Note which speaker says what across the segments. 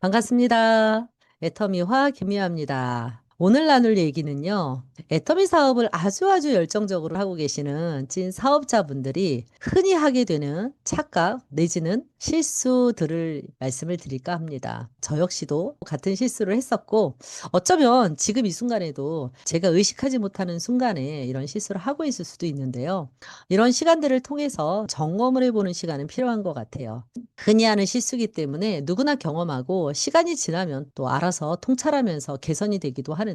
Speaker 1: 반갑습니다. 애터미화 김미화입니다. 오늘 나눌 얘기는요. 애터미 사업을 아주 열정적으로 하고 계시는 찐 사업자분들이 흔히 하게 되는 착각 내지는 실수들을 말씀을 드릴까 합니다. 저 역시도 같은 실수를 했었고 어쩌면 지금 이 순간에도 제가 의식하지 못하는 순간에 이런 실수를 하고 있을 수도 있는데요. 이런 시간들을 통해서 점검을 해보는 시간은 필요한 것 같아요. 흔히 하는 실수기 때문에 누구나 경험하고 시간이 지나면 또 알아서 통찰하면서 개선이 되기도 하는데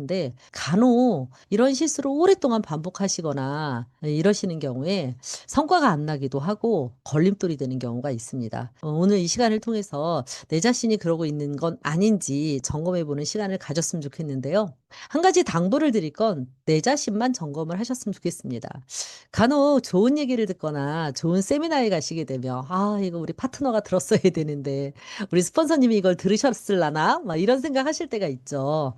Speaker 1: 간혹 이런 실수를 오랫동안 반복하시거나 이러시는 경우에 성과가 안 나기도 하고 걸림돌이 되는 경우가 있습니다. 오늘 이 시간을 통해서 내 자신이 그러고 있는 건 아닌지 점검해 보는 시간을 가졌으면 좋겠는데요. 한 가지 당부를 드릴 건 내 자신만 점검을 하셨으면 좋겠습니다. 간혹 좋은 얘기를 듣거나 좋은 세미나에 가시게 되면 '아 이거 우리 파트너가 들었어야 되는데 우리 스폰서님이 이걸 들으셨을라나?' 막 이런 생각하실 때가 있죠.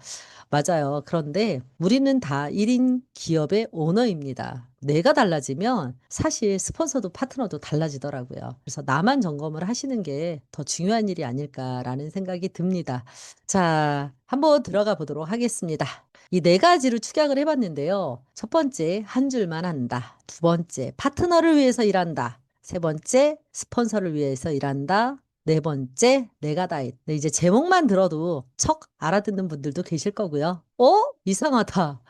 Speaker 1: 맞아요. 그런데 우리는 다 1인 기업의 오너입니다. 내가 달라지면 사실 스폰서도 파트너도 달라지더라고요. 그래서 '나만 점검을 하시는 게 더 중요한 일이 아닐까.'라는 생각이 듭니다. 자, 한번 들어가 보도록 하겠습니다. 이 네 가지를 축약을 해 봤는데요. 첫 번째, 한 줄만 한다. 두 번째, 파트너를 위해서 일한다. 세 번째, 스폰서를 위해서 일한다. 네 번째, 내가 다 했. 네, 이제 제목만 들어도 척 알아듣는 분들도 계실 거고요. '어? 이상하다.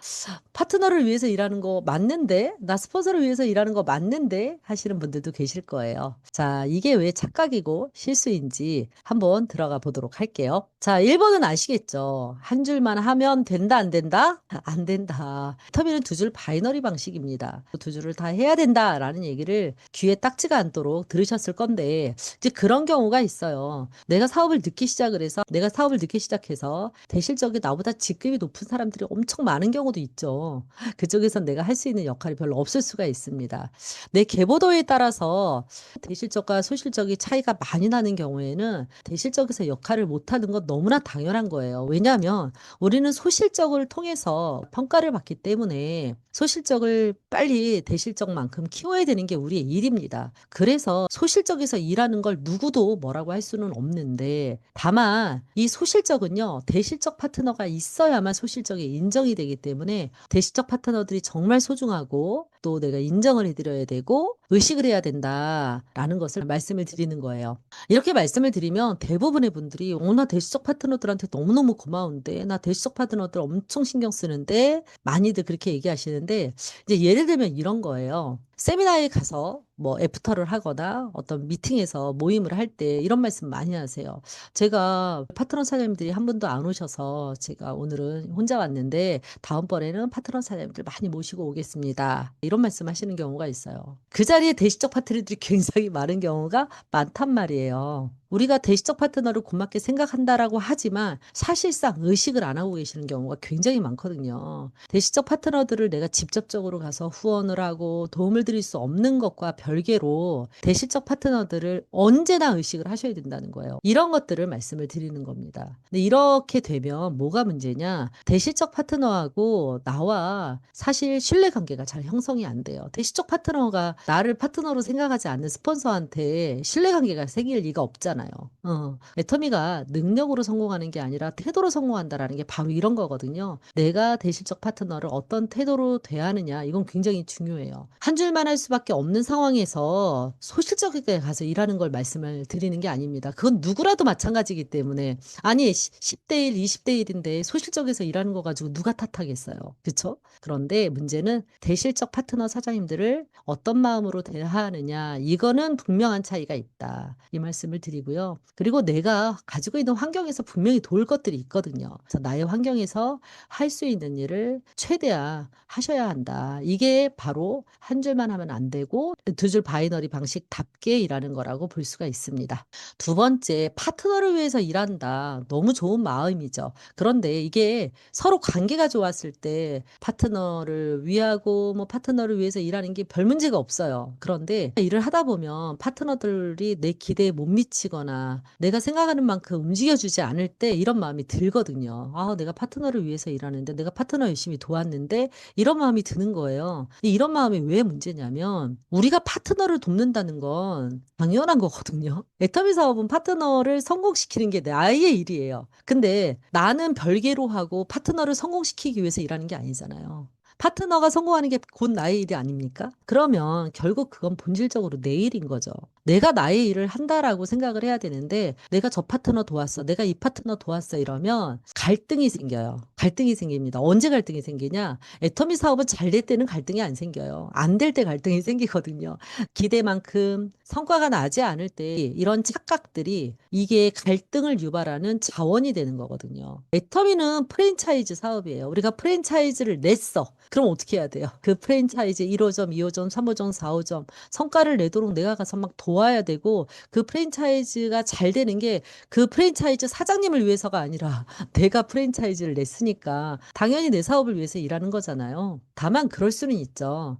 Speaker 1: 파트너를 위해서 일하는 거 맞는데? 나 스폰서를 위해서 일하는 거 맞는데?' 하시는 분들도 계실 거예요. 자, 이게 왜 착각이고 실수인지 한번 들어가 보도록 할게요. 자, 1 번은 아시겠죠? 한 줄만 하면 된다, 안 된다? 안 된다. 터미는 두 줄 바이너리 방식입니다. 두 줄을 다 해야 된다라는 얘기를 귀에 딱지가 않도록 들으셨을 건데 이제 그런 경우가 있어요. 내가 사업을 늦게 시작해서 대실적이 나보다 직급이 높은 사람들이 엄청 많은 경우도 있죠. 그쪽에선 내가 할 수 있는 역할이 별로 없을 수가 있습니다. 내 계보도에 따라서 대실적과 소실적이 차이가 많이 나는 경우에는 대실적에서 역할을 못하는 건 너무나 당연한 거예요. 왜냐하면 우리는 소실적을 통해서 평가를 받기 때문에 소실적을 빨리 대실적만큼 키워야 되는 게 우리의 일입니다. 그래서 소실적에서 일하는 걸 누구도 뭐라고 할 수는 없는데 다만 이 소실적은요. 대실적 파트너가 있어야만 소실적이 인정이 되기 때문에 대실적 파트너들이 정말 소중하고 또 내가 인정을 해 드려야 되고 의식을 해야 된다라는 것을 말씀을 드리는 거예요. 이렇게 말씀을 드리면 대부분의 분들이 나 대시적 파트너들한테 너무너무 고마운데 나 대시적 파트너들 엄청 신경 쓰는데." 많이들 그렇게 얘기하시는데 이제 예를 들면 이런 거예요. 세미나에 가서 뭐 애프터를 하거나 어떤 미팅에서 모임을 할 때 이런 말씀 많이 하세요. "제가 파트너 사장님들이 한 분도 안 오셔서 제가 오늘은 혼자 왔는데 다음번에는 파트너 사장님들 많이 모시고 오겠습니다." 이런 말씀하시는 경우가 있어요. 그 자리에 대시적 파트너들이 굉장히 많은 경우가 많단 말이에요. 우리가 대시적 파트너를 고맙게 생각한다라고 하지만 사실상 의식을 안 하고 계시는 경우가 굉장히 많거든요. 대시적 파트너들을 내가 직접적으로 가서 후원을 하고 도움을 드릴 수 없는 것과 별개로 대시적 파트너들을 언제나 의식을 하셔야 된다는 거예요. 이런 것들을 말씀을 드리는 겁니다. 근데 이렇게 되면 뭐가 문제냐? 대시적 파트너하고 나와 사실 신뢰 관계가 잘 형성이 안 돼요. 대시적 파트너가 나를 파트너로 생각하지 않는 스폰서한테 신뢰 관계가 생길 리가 없잖아요. 애터미가 능력으로 성공하는 게 아니라 태도로 성공한다라는 게 바로 이런 거거든요. 내가 대실적 파트너를 어떤 태도로 대하느냐 이건 굉장히 중요해요. 한 줄만 할 수밖에 없는 상황에서 소실적이게 가서 일하는 걸 말씀을 드리는 게 아닙니다. 그건 누구라도 마찬가지이기 때문에 아니 10대 1, 20대 1인데 소실적에서 일하는 거 가지고 누가 탓하겠어요. 그쵸? 그런데 문제는 대실적 파트너 사장님들을 어떤 마음으로 대하느냐 이거는 분명한 차이가 있다. 이 말씀을 드리고요. 그리고 내가 가지고 있는 환경에서 분명히 도울 것들이 있거든요. 그래서 나의 환경에서 할 수 있는 일을 최대한 하셔야 한다. 이게 바로 한 줄만 하면 안 되고 두 줄 바이너리 방식답게 일하는 거라고 볼 수가 있습니다. 두 번째, 파트너를 위해서 일한다. 너무 좋은 마음이죠. 그런데 이게 서로 관계가 좋았을 때 파트너를 위하고 뭐 파트너를 위해서 일하는 게 별 문제가 없어요. 그런데 일을 하다 보면 파트너들이 내 기대에 못 미치거나 움직이거나 내가 생각하는 만큼 움직여주지 않을 때 이런 마음이 들거든요. '아 내가 파트너를 위해서 일하는데 내가 파트너 열심히 도왔는데.' 이런 마음이 드는 거예요. 이런 마음이 왜 문제냐면 우리가 파트너를 돕는다는 건 당연한 거거든요. 애터미 사업은 파트너를 성공시키는 게 나의 일이에요. 근데 나는 별개로 하고 파트너를 성공시키기 위해서 일하는 게 아니잖아요. 파트너가 성공하는 게 곧 나의 일이 아닙니까? 그러면 결국 그건 본질적으로 내 일인 거죠. 내가 나의 일을 한다라고 생각을 해야 되는데 내가 저 파트너 도왔어. 내가 이 파트너 도왔어. 이러면 갈등이 생겨요. 갈등이 생깁니다. 언제 갈등이 생기냐? 애터미 사업은 잘 될 때는 갈등이 안 생겨요. 안 될 때 갈등이 생기거든요. 기대만큼 성과가 나지 않을 때 이런 착각들이 이게 갈등을 유발하는 자원이 되는 거거든요. 애터미는 프랜차이즈 사업이에요. 우리가 프랜차이즈를 냈어. 그럼 어떻게 해야 돼요? 그 프랜차이즈 1호점, 2호점, 3호점, 4호점 성과를 내도록 내가 가서 막 도와야 되고 그 프랜차이즈가 잘 되는 게 그 프랜차이즈 사장님을 위해서가 아니라 내가 프랜차이즈를 냈으니까 당연히 내 사업을 위해서 일하는 거잖아요. 다만 그럴 수는 있죠.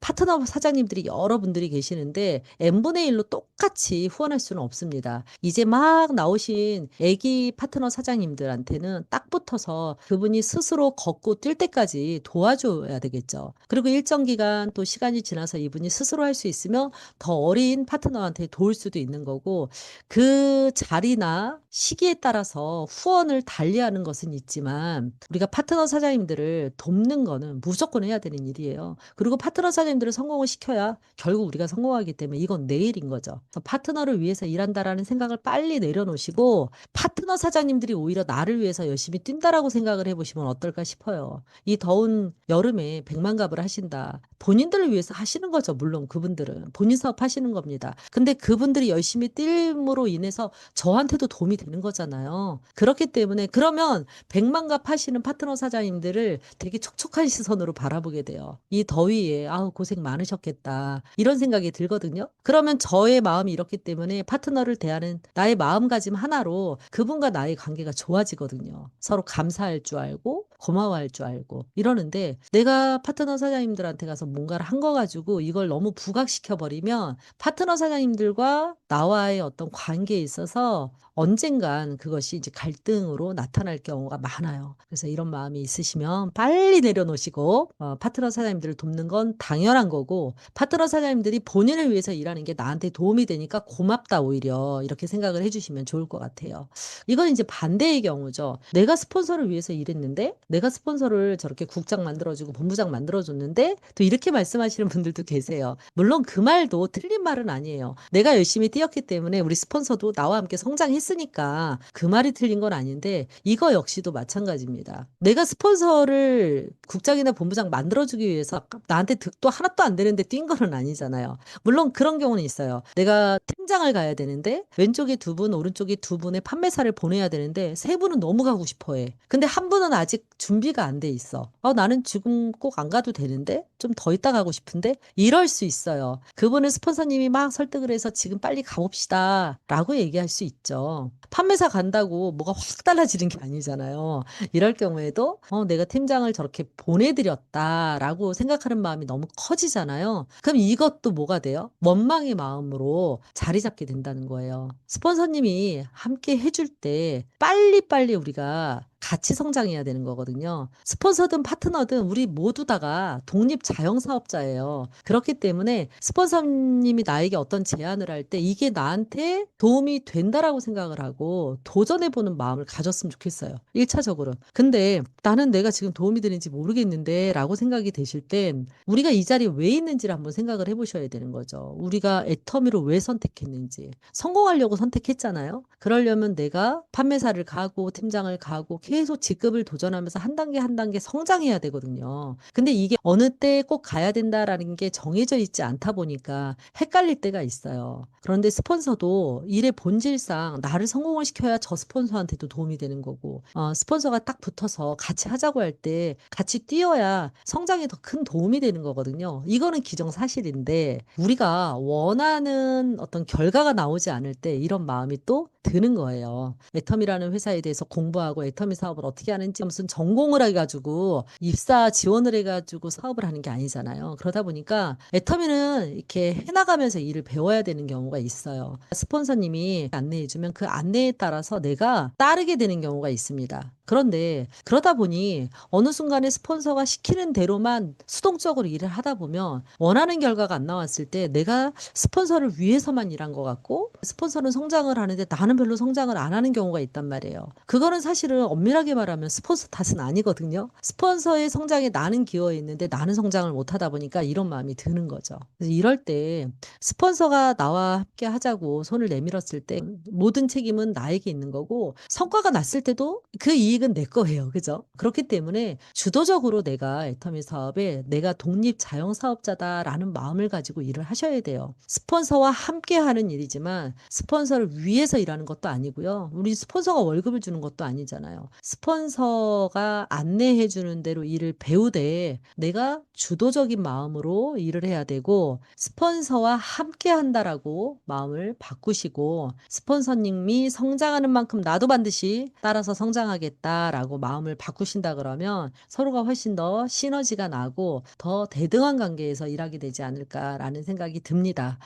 Speaker 1: 파트너 사장님들이 여러분들이 계시는데 n분의 1로 똑같이 후원할 수는 없습니다. 이제 막 나오신 애기 파트너 사장님들한테는 딱 붙어서 그분이 스스로 걷고 뛸 때까지 도와줘야 되겠죠. 그리고 일정 기간 또 시간이 지나서 이분이 스스로 할 수 있으면 더 어린 파트너한테 도울 수도 있는 거고 그 자리나 시기에 따라서 후원을 달리하는 것은 있지만 우리가 파트너 사장님들을 돕는 거는 무조건 해야 되는 일이에요. 그리고 파트너 사장님들을 성공을 시켜야 결국 우리가 성공하기 때문에 이건 내 일인 거죠. 그래서 파트너를 위해서 일한다라는 생각을 빨리 내려놓으시고 파트너 사장님들이 오히려 나를 위해서 열심히 뛴다라고 생각을 해보시면 어떨까 싶어요. 이 더운 여름에 백만갑을 하신다. 본인들을 위해서 하시는 거죠. 물론 그분들은 본인 사업 하시는 겁니다. 근데 그분들이 열심히 뛸므로 인해서 저한테도 도움이 되는 거잖아요. 그렇기 때문에 그러면 백만갑 하시는 파트너 사장님들을 되게 촉촉한 시선으로 바라보게 돼요. 이 더위에 아우 고생 많으셨겠다. 이런 생각이 들거든요. 그러면 저의 마음이 이렇기 때문에 파트너를 대하는 나의 마음가짐 하나로 그분과 나의 관계가 좋아지거든요. 서로 감사할 줄 알고 고마워할 줄 알고 이러는데 내가 파트너 사장님들한테 가서 뭔가를 한 거 가지고 이걸 너무 부각시켜 버리면 파트너 사장님들과 나와의 어떤 관계에 있어서 언젠간 그것이 이제 갈등으로 나타날 경우가 많아요. 그래서 이런 마음이 있으시면 빨리 내려놓으시고 파트너 사장님들을 돕는 건 당연한 거고 파트너 사장님들이 본인을 위해서 일하는 게 나한테 도움이 되니까 고맙다 오히려 이렇게 생각을 해주시면 좋을 것 같아요. 이건 이제 반대의 경우죠. 내가 스폰서를 위해서 일했는데 내가 스폰서를 저렇게 국장 만들어주고 본부장 만들어줬는데 또 이렇게 말씀하시는 분들도 계세요. 물론 그 말도 틀린 말은 아니에요. 내가 열심히 뛰었기 때문에 우리 스폰서도 나와 함께 성장했으니까 그 말이 틀린 건 아닌데 이거 역시도 마찬가지입니다. 내가 스폰서를 국장이나 본부장 만들어주기 위해서 나한테 득도 하나도 안 되는데 뛴 거는 아니잖아요. 물론 그런 경우는 있어요. 내가 팀장을 가야 되는데 왼쪽에 두 분, 오른쪽에 두 분의 판매사를 보내야 되는데 세 분은 너무 가고 싶어 해. 근데 한 분은 아직 준비가 안 돼 있어. 나는 지금 꼭 안 가도 되는데 좀 더 있다 가고 싶은데 이럴 수 있어요. 그분은 스폰서님이 막 설득을 해서 지금 빨리 가봅시다 라고 얘기할 수 있죠. 판매사 간다고 뭐가 확 달라지는 게 아니잖아요. 이럴 경우에도 내가 팀장을 저렇게 보내드렸다라고 생각하는 마음이 너무 커지잖아요. 그럼 이것도 뭐가 돼요? 원망의 마음으로 자리 잡게 된다는 거예요. 스폰서님이 함께 해줄 때 빨리빨리 우리가 같이 성장해야 되는 거거든요. 스폰서든 파트너든 우리 모두 다가 독립 자영사업자예요. 그렇기 때문에 스폰서님이 나에게 어떤 제안을 할 때 이게 나한테 도움이 된다라고 생각을 하고 도전해보는 마음을 가졌으면 좋겠어요. 1차적으로. 근데 나는 내가 지금 도움이 되는지 모르겠는데 라고 생각이 되실 땐 우리가 이 자리에 왜 있는지를 한번 생각을 해보셔야 되는 거죠. 우리가 애터미를 왜 선택했는지. 성공하려고 선택했잖아요. 그러려면 내가 판매사를 가고 팀장을 가고 계속 직급을 도전하면서 한 단계 한 단계 성장해야 되거든요. 근데 이게 어느 때 꼭 가야 된다라는 게 정해져 있지 않다 보니까 헷갈릴 때가 있어요. 그런데 스폰서도 일의 본질상 나를 성공을 시켜야 저 스폰서한테도 도움이 되는 거고 스폰서가 딱 붙어서 같이 하자고 할 때 같이 뛰어야 성장에 더 큰 도움이 되는 거거든요. 이거는 기정사실인데 우리가 원하는 어떤 결과가 나오지 않을 때 이런 마음이 또 드는 거예요. 애텀이라는 회사에 대해서 공부하고 애터미 사업을 어떻게 하는지 무슨 전공을 해가지고 입사 지원을 해가지고 사업을 하는 게 아니잖아요. 그러다 보니까 애터미는 이렇게 해나가면서 일을 배워야 되는 경우가 있어요. 스폰서님이 안내해주면 그 안내에 따라서 내가 따르게 되는 경우가 있습니다. 그런데 그러다 보니 어느 순간에 스폰서가 시키는 대로만 수동적으로 일을 하다 보면 원하는 결과가 안 나왔을 때 내가 스폰서를 위해서만 일한 것 같고 스폰서는 성장을 하는데 나는 별로 성장을 안 하는 경우가 있단 말이에요. 그거는 사실은 엄밀하게 말하면 스폰서 탓은 아니거든요. 스폰서의 성장에 나는 기여해 있는데 나는 성장을 못 하다 보니까 이런 마음이 드는 거죠. 그래서 이럴 때 스폰서가 나와 함께 하자고 손을 내밀었을 때 모든 책임은 나에게 있는 거고 성과가 났을 때도 그 이익은 내 거예요. 그죠? 그렇기 때문에 주도적으로 내가 애터미 사업에 내가 독립 자영 사업자다라는 마음을 가지고 일을 하셔야 돼요. 스폰서와 함께 하는 일이지만 스폰서를 위해서 일하는 것도 아니고요. 우리 스폰서가 월급을 주는 것도 아니잖아요. 스폰서가 안내해 주는 대로 일을 배우되 내가 주도적인 마음으로 일을 해야 되고 스폰서와 함께 한다라고 마음을 바꾸시고 스폰서님이 성장하는 만큼 나도 반드시 따라서 성장하겠다라고 마음을 바꾸신다 그러면 서로가 훨씬 더 시너지가 나고 더 대등한 관계에서 일하게 되지 않을까라는 생각이 듭니다.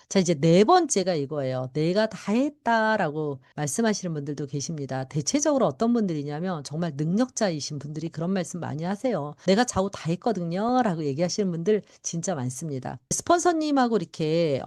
Speaker 1: 자, 이제 네 번째가 이거예요. 내가 다 했다라고 말씀하시는 분들도 계십니다. 대체적으로 어떤 분들이냐면 정말 능력자이신 분들이 그런 말씀 많이 하세요. 내가 좌우 다 했거든요. 라고 얘기하시는 분들 진짜 많습니다. 스폰서님하고 이렇게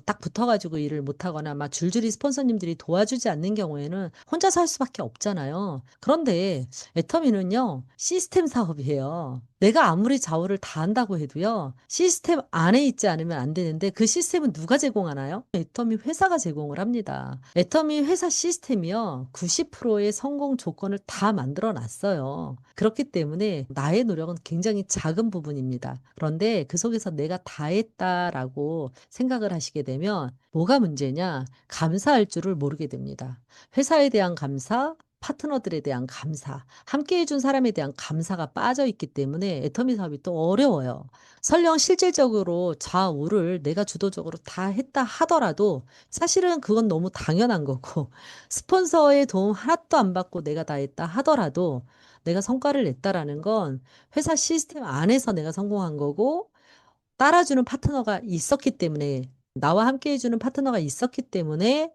Speaker 1: 딱 붙어가지고 일을 못하거나 막 줄줄이 스폰서님들이 도와주지 않는 경우에는 혼자서 할 수밖에 없잖아요. 그런데 애터미는요, 시스템 사업이에요. 내가 아무리 좌우를 다 한다고 해도요, 시스템 안에 있지 않으면 안 되는데 그 시스템은 누가 제공하나요? 애터미 회사가 제공을 합니다. 애터미 회사 시스템이요, 90%의 성공 조건을 다 만들어 놨어요. 그렇기 때문에 나의 노력은 굉장히 작은 부분입니다. 그런데 그 속에서 내가 다 했다라고 생각을 하시게 되면 뭐가 문제냐? 감사할 줄을 모르게 됩니다. 회사에 대한 감사, 파트너들에 대한 감사, 함께 해준 사람에 대한 감사가 빠져 있기 때문에 애터미 사업이 또 어려워요. 설령 실질적으로 좌우를 내가 주도적으로 다 했다 하더라도 사실은 그건 너무 당연한 거고 스폰서의 도움 하나도 안 받고 내가 다 했다 하더라도 내가 성과를 냈다라는 건 회사 시스템 안에서 내가 성공한 거고 따라주는 파트너가 있었기 때문에 나와 함께 해주는 파트너가 있었기 때문에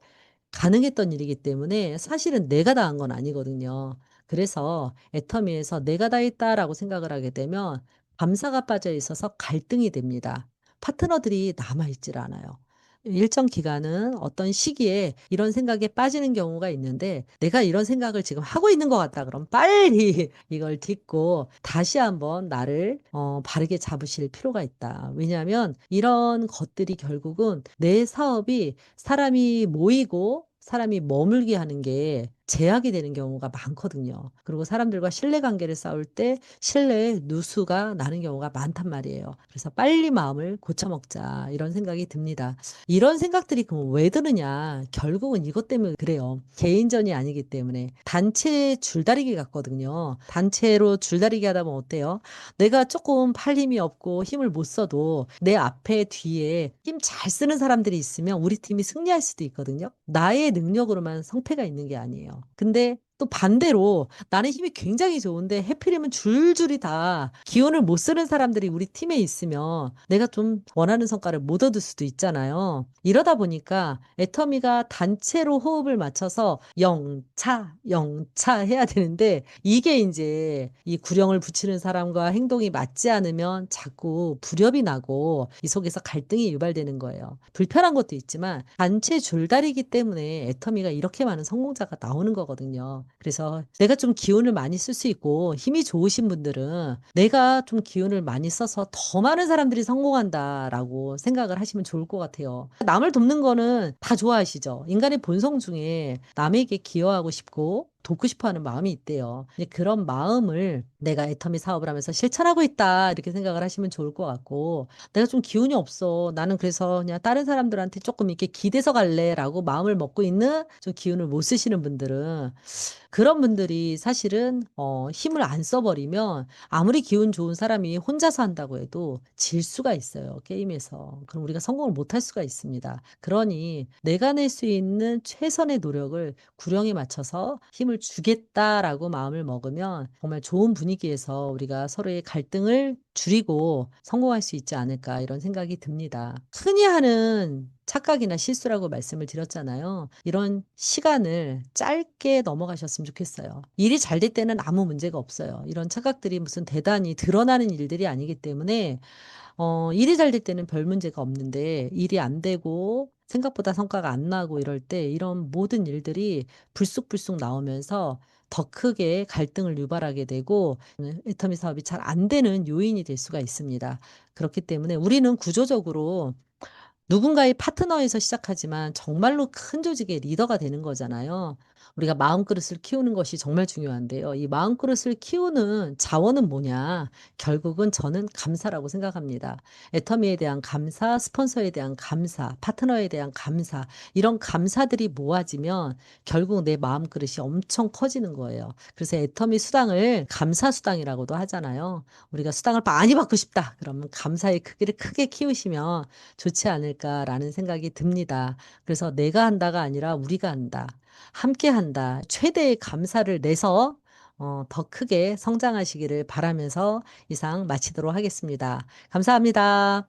Speaker 1: 가능했던 일이기 때문에 사실은 내가 다 한 건 아니거든요. 그래서 애터미에서 내가 다 했다라고 생각을 하게 되면 감사가 빠져 있어서 갈등이 됩니다. 파트너들이 남아있질 않아요. 일정 기간은 어떤 시기에 이런 생각에 빠지는 경우가 있는데 내가 이런 생각을 지금 하고 있는 것 같다 그럼 빨리 이걸 딛고 다시 한번 나를 바르게 잡으실 필요가 있다. 왜냐하면 이런 것들이 결국은 내 사업이 사람이 모이고 사람이 머물게 하는 게 제약이 되는 경우가 많거든요. 그리고 사람들과 신뢰관계를 쌓을 때 신뢰의 누수가 나는 경우가 많단 말이에요. 그래서 빨리 마음을 고쳐먹자 이런 생각이 듭니다. 이런 생각들이 그럼 왜 드느냐? 결국은 이것 때문에 그래요. 개인전이 아니기 때문에 단체 줄다리기 같거든요. 단체로 줄다리기 하다 보면 어때요? 내가 조금 팔 힘이 없고 힘을 못 써도 내 앞에 뒤에 힘 잘 쓰는 사람들이 있으면 우리 팀이 승리할 수도 있거든요. 나의 능력으로만 성패가 있는 게 아니에요. 근데 또 반대로 나는 힘이 굉장히 좋은데 해필이면 줄줄이 다 기운을 못 쓰는 사람들이 우리 팀에 있으면 내가 좀 원하는 성과를 못 얻을 수도 있잖아요. 이러다 보니까 애터미가 단체로 호흡을 맞춰서 영차, 영차 해야 되는데 이게 이제 이 구령을 붙이는 사람과 행동이 맞지 않으면 자꾸 불협이 나고 이 속에서 갈등이 유발되는 거예요. 불편한 것도 있지만 단체 줄다리기 때문에 애터미가 이렇게 많은 성공자가 나오는 거거든요. 그래서 내가 좀 기운을 많이 쓸 수 있고 힘이 좋으신 분들은 내가 좀 기운을 많이 써서 더 많은 사람들이 성공한다라고 생각을 하시면 좋을 것 같아요. 남을 돕는 거는 다 좋아하시죠. 인간의 본성 중에 남에게 기여하고 싶고 돕고 싶어 하는 마음이 있대요. 이제 그런 마음을 '내가 애터미 사업을 하면서 실천하고 있다.' 이렇게 생각을 하시면 좋을 것 같고 '내가 좀 기운이 없어. 나는 그래서 그냥 다른 사람들한테 쪼끔 이렇게 기대서 갈래.'라고 마음을 먹고 있는 좀 기운을 못 쓰시는 분들은 그런 분들이 사실은 힘을 안 써 버리면 아무리 기운 좋은 사람이 혼자서 한다고 해도 질 수가 있어요, 게임에서. 그럼 우리가 성공을 못 할 수가 있습니다. 그러니 '내가 낼 수 있는 최선의 노력을 구령에 맞춰서 힘을 주겠다.'라고 마음을 먹으면 정말 좋은 분위기에서 우리가 서로의 갈등을 줄이고 성공할 수 있지 않을까 이런 생각이 듭니다. 흔히 하는 착각이나 실수라고 말씀을 드렸잖아요. 이런 시간을 짧게 넘어가셨으면 좋겠어요. 일이 잘 될 때는 아무 문제가 없어요. 이런 착각들이 무슨 대단히 드러나는 일들이 아니기 때문에 일이 잘 될 때는 별 문제가 없는데 일이 안 되고 생각보다 성과가 안 나고 이럴 때 이런 모든 일들이 불쑥불쑥 나오면서 더 크게 갈등을 유발하게 되고 애터미 사업이 잘 안 되는 요인이 될 수가 있습니다. 그렇기 때문에 우리는 구조적으로 누군가의 파트너에서 시작하지만 정말로 큰 조직의 리더가 되는 거잖아요. 우리가 마음그릇을 키우는 것이 정말 중요한데요. 이 마음그릇을 키우는 자원은 뭐냐? 결국은 저는 감사라고 생각합니다. 애터미에 대한 감사, 스폰서에 대한 감사, 파트너에 대한 감사, 이런 감사들이 모아지면 결국 내 마음그릇이 엄청 커지는 거예요. 그래서 애터미 수당을 감사 수당이라고도 하잖아요. 우리가 수당을 많이 받고 싶다. 그러면 감사의 크기를 크게 키우시면 좋지 않을까라는 생각이 듭니다. 그래서 '내가 한다.'가 아니라 '우리가 한다. 함께 한다.' 최대의 감사를 내서 더 크게 성장하시기를 바라면서 이상 마치도록 하겠습니다. 감사합니다.